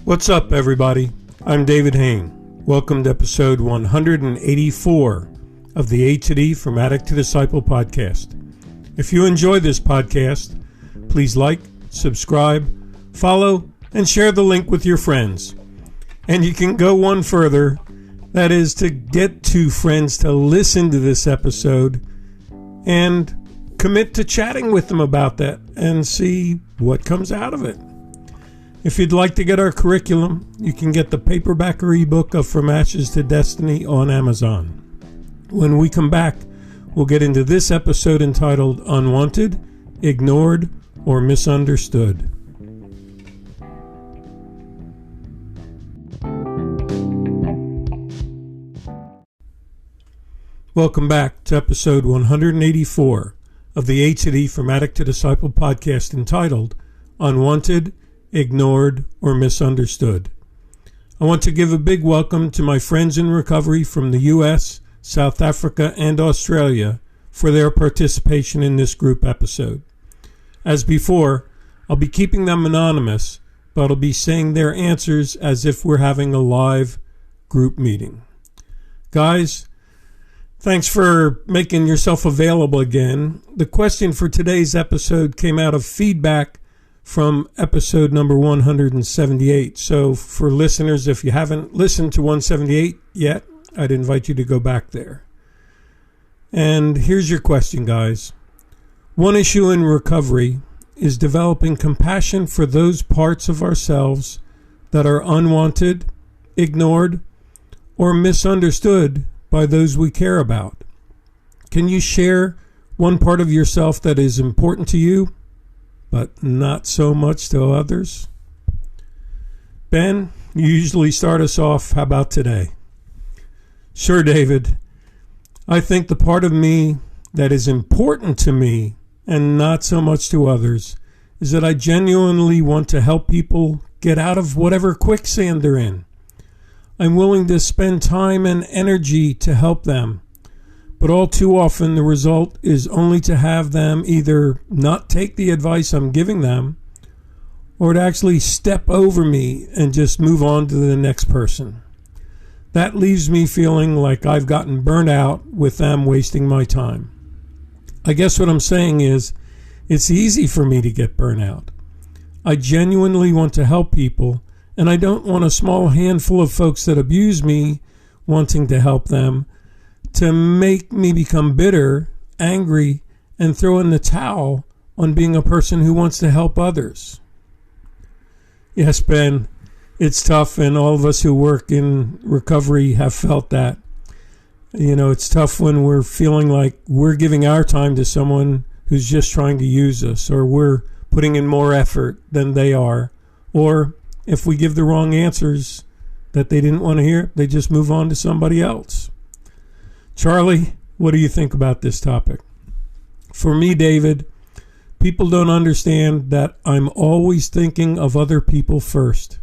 What's up, everybody? I'm David Hain. Welcome to episode 184 of the A to D From Addict to Disciple podcast. If you enjoy this podcast, please like, subscribe, follow, and share the link with your friends. And you can go one further, that is to get two friends to listen to this episode and commit to chatting with them about that and see what comes out of it. If you'd like to get our curriculum, you can get the paperback or ebook of From Ashes to Destiny on Amazon. When we come back, we'll get into this episode entitled Unwanted, Ignored, or Misunderstood. Welcome back to episode 184 of the A to D From Addict to Disciple podcast entitled Unwanted, Ignored, or Misunderstood. I want to give a big welcome to my friends in recovery from the U.S., South Africa, and Australia for their participation in this group episode. As before, I'll be keeping them anonymous, but I'll be saying their answers as if we're having a live group meeting. Guys, thanks for making yourself available again. The question for today's episode came out of feedback from episode number 178. So for listeners, if you haven't listened to 178 yet, I'd invite you to go back there. And here's your question, guys. One issue in recovery is developing compassion for those parts of ourselves that are unwanted, ignored, or misunderstood by those we care about. Can you share one part of yourself that is important to you, but not so much to others? Ben, you usually start us off. How about today? Sure, David. I think the part of me that is important to me and not so much to others is that I genuinely want to help people get out of whatever quicksand they're in. I'm willing to spend time and energy to help them. But all too often the result is only to have them either not take the advice I'm giving them or to actually step over me and just move on to the next person. That leaves me feeling like I've gotten burnt out with them wasting my time. I guess what I'm saying is it's easy for me to get burnt out. I genuinely want to help people, and I don't want a small handful of folks that abuse me wanting to help them to make me become bitter, angry, and throw in the towel on being a person who wants to help others. Yes, Ben, it's tough, and all of us who work in recovery have felt that. You know, it's tough when we're feeling like we're giving our time to someone who's just trying to use us, or we're putting in more effort than they are, or if we give the wrong answers that they didn't want to hear, they just move on to somebody else. Charlie, what do you think about this topic? For me, David, people don't understand that I'm always thinking of other people first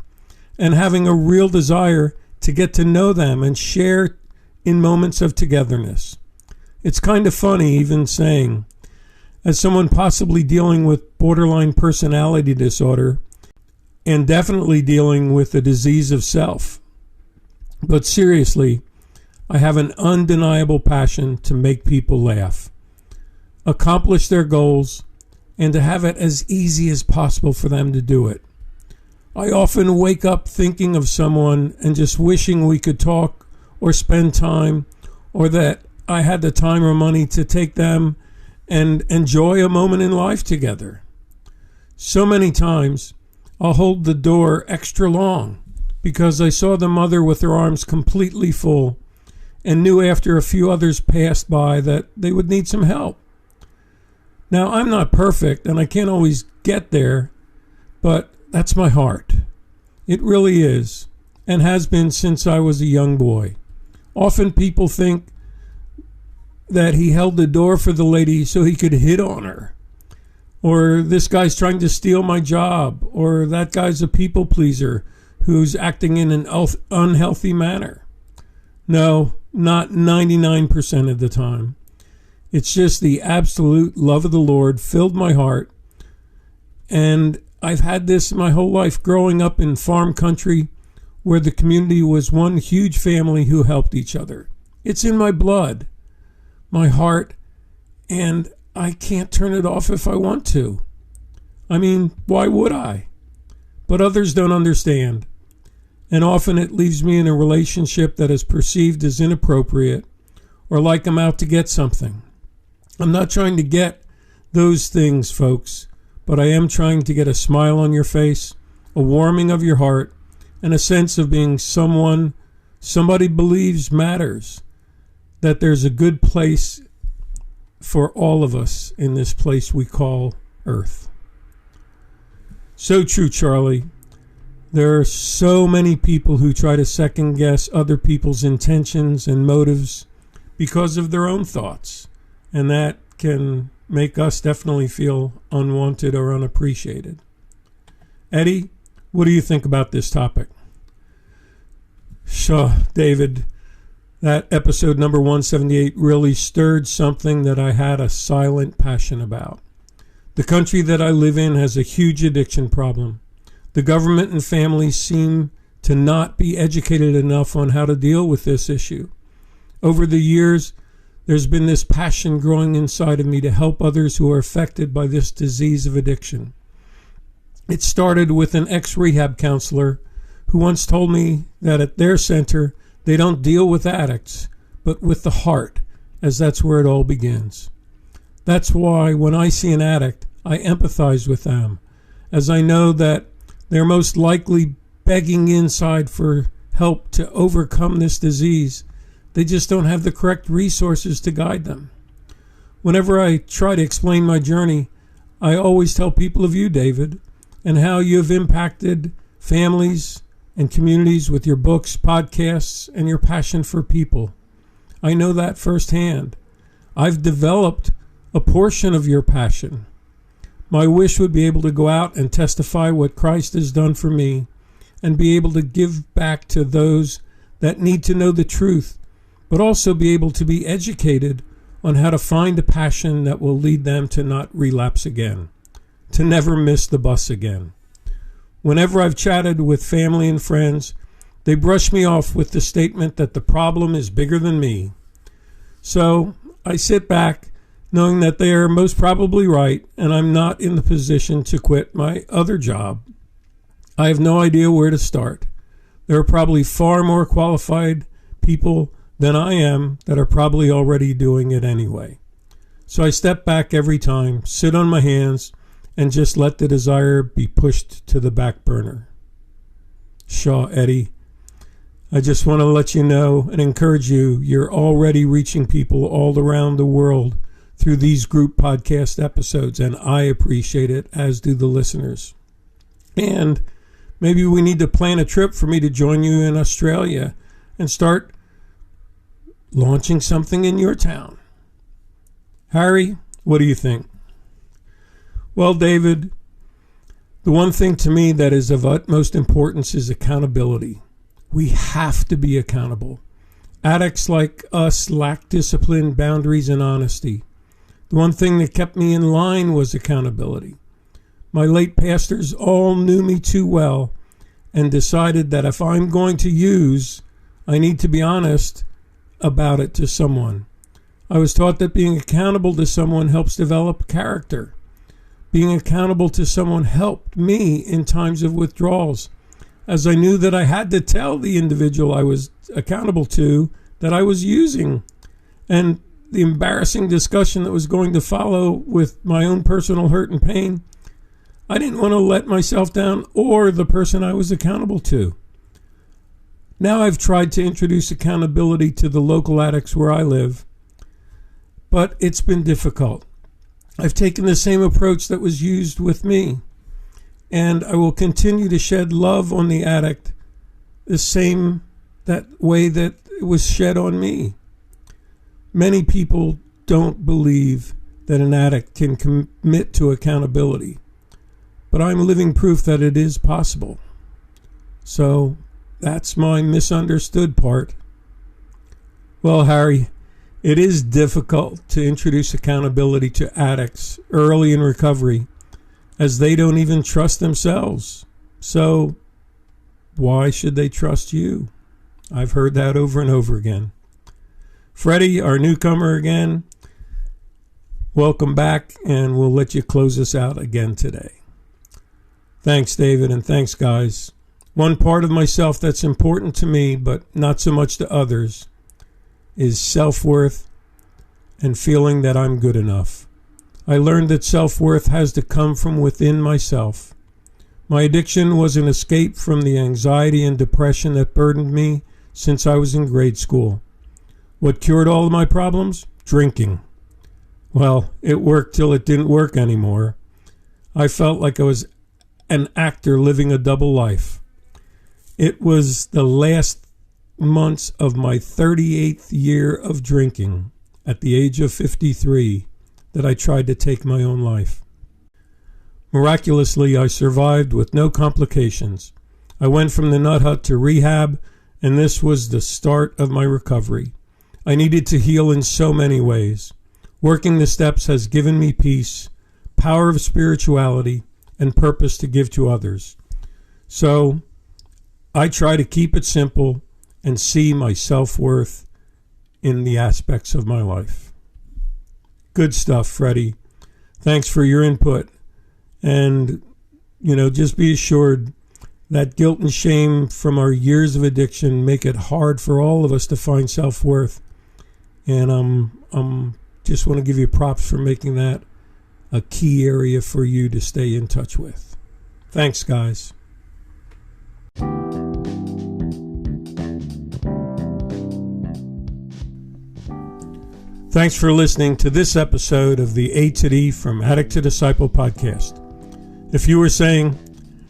and having a real desire to get to know them and share in moments of togetherness. It's kind of funny even saying, as someone possibly dealing with borderline personality disorder and definitely dealing with the disease of self, but seriously, I have an undeniable passion to make people laugh, accomplish their goals, and to have it as easy as possible for them to do it. I often wake up thinking of someone and just wishing we could talk or spend time, or that I had the time or money to take them and enjoy a moment in life together. So many times I'll hold the door extra long because I saw the mother with her arms completely full and knew after a few others passed by that they would need some help. Now, I'm not perfect and I can't always get there, but that's my heart. It really is, and has been since I was a young boy. Often people think that he held the door for the lady so he could hit on her, or this guy's trying to steal my job, or that guy's a people pleaser who's acting in an unhealthy manner. No, not 99% of the time. It's just the absolute love of the Lord filled my heart, and I've had this my whole life, growing up in farm country where the community was one huge family who helped each other. It's in my blood, my heart, and I can't turn it off if I want to. I mean, why would I? But others don't understand. And often it leaves me in a relationship that is perceived as inappropriate or like I'm out to get something. I'm not trying to get those things, folks, but I am trying to get a smile on your face, a warming of your heart, and a sense of being someone somebody believes matters, that there's a good place for all of us in this place we call Earth. So true, Charlie. There are so many people who try to second guess other people's intentions and motives because of their own thoughts, and that can make us definitely feel unwanted or unappreciated. Eddie, what do you think about this topic? Sure, David, that episode number 178 really stirred something that I had a silent passion about. The country that I live in has a huge addiction problem. The government and families seem to not be educated enough on how to deal with this issue. Over the years, there's been this passion growing inside of me to help others who are affected by this disease of addiction. It started with an ex-rehab counselor who once told me that at their center, they don't deal with addicts, but with the heart, as that's where it all begins. That's why when I see an addict, I empathize with them, as I know that they're most likely begging inside for help to overcome this disease. They just don't have the correct resources to guide them. Whenever I try to explain my journey, I always tell people of you, David, and how you have impacted families and communities with your books, podcasts, and your passion for people. I know that firsthand. I've developed a portion of your passion. My wish would be able to go out and testify what Christ has done for me and be able to give back to those that need to know the truth, but also be able to be educated on how to find a passion that will lead them to not relapse again, to never miss the bus again. Whenever I've chatted with family and friends, they brush me off with the statement that the problem is bigger than me. So I sit back knowing that they are most probably right, and I'm not in the position to quit my other job. I have no idea where to start. There are probably far more qualified people than I am that are probably already doing it anyway. So I step back every time, sit on my hands, and just let the desire be pushed to the back burner. Shaw, Eddie, I just want to let you know and encourage you, you're already reaching people all around the world through these group podcast episodes, and I appreciate it, as do the listeners. And maybe we need to plan a trip for me to join you in Australia and start launching something in your town. Harry, what do you think? Well, David, the one thing to me that is of utmost importance is accountability. We have to be accountable. Addicts like us lack discipline, boundaries, and honesty. The one thing that kept me in line was accountability. My late pastors all knew me too well and decided that if I'm going to use, I need to be honest about it to someone. I was taught that being accountable to someone helps develop character. Being accountable to someone helped me in times of withdrawals, as I knew that I had to tell the individual I was accountable to that I was using, and the embarrassing discussion that was going to follow with my own personal hurt and pain. I didn't want to let myself down or the person I was accountable to. Now I've tried to introduce accountability to the local addicts where I live, but it's been difficult. I've taken the same approach that was used with me, and I will continue to shed love on the addict that way that it was shed on me. Many people don't believe that an addict can commit to accountability, but I'm living proof that it is possible. So that's my misunderstood part. Well, Harry, it is difficult to introduce accountability to addicts early in recovery, as they don't even trust themselves. So why should they trust you? I've heard that over and over again. Freddie, our newcomer again, welcome back, and we'll let you close us out again today. Thanks, David, and thanks, guys. One part of myself that's important to me, but not so much to others, is self-worth and feeling that I'm good enough. I learned that self-worth has to come from within myself. My addiction was an escape from the anxiety and depression that burdened me since I was in grade school. What cured all of my problems? Drinking. Well, it worked till it didn't work anymore. I felt like I was an actor living a double life. It was the last months of my 38th year of drinking, at the age of 53, that I tried to take my own life. Miraculously, I survived with no complications. I went from the nut hut to rehab, and this was the start of my recovery. I needed to heal in so many ways. Working the steps has given me peace, power of spirituality, and purpose to give to others. So, I try to keep it simple and see my self-worth in the aspects of my life. Good stuff, Freddie. Thanks for your input. And, just be assured that guilt and shame from our years of addiction make it hard for all of us to find self-worth. And I'm just want to give you props for making that a key area for you to stay in touch with. Thanks, guys. Thanks for listening to this episode of the A to D from Addict to Disciple podcast. If you were saying,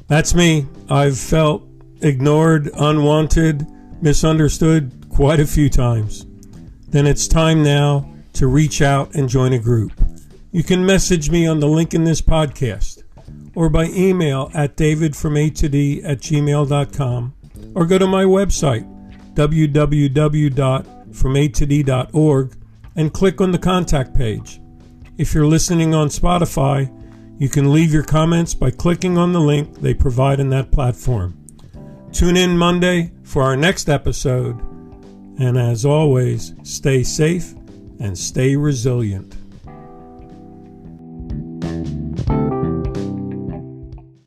that's me, I've felt ignored, unwanted, misunderstood quite a few times, then it's time now to reach out and join a group. You can message me on the link in this podcast or by email at davidfromatod@gmail.com or go to my website, www.fromatod.org, and click on the contact page. If you're listening on Spotify, you can leave your comments by clicking on the link they provide in that platform. Tune in Monday for our next episode, and as always, stay safe and stay resilient.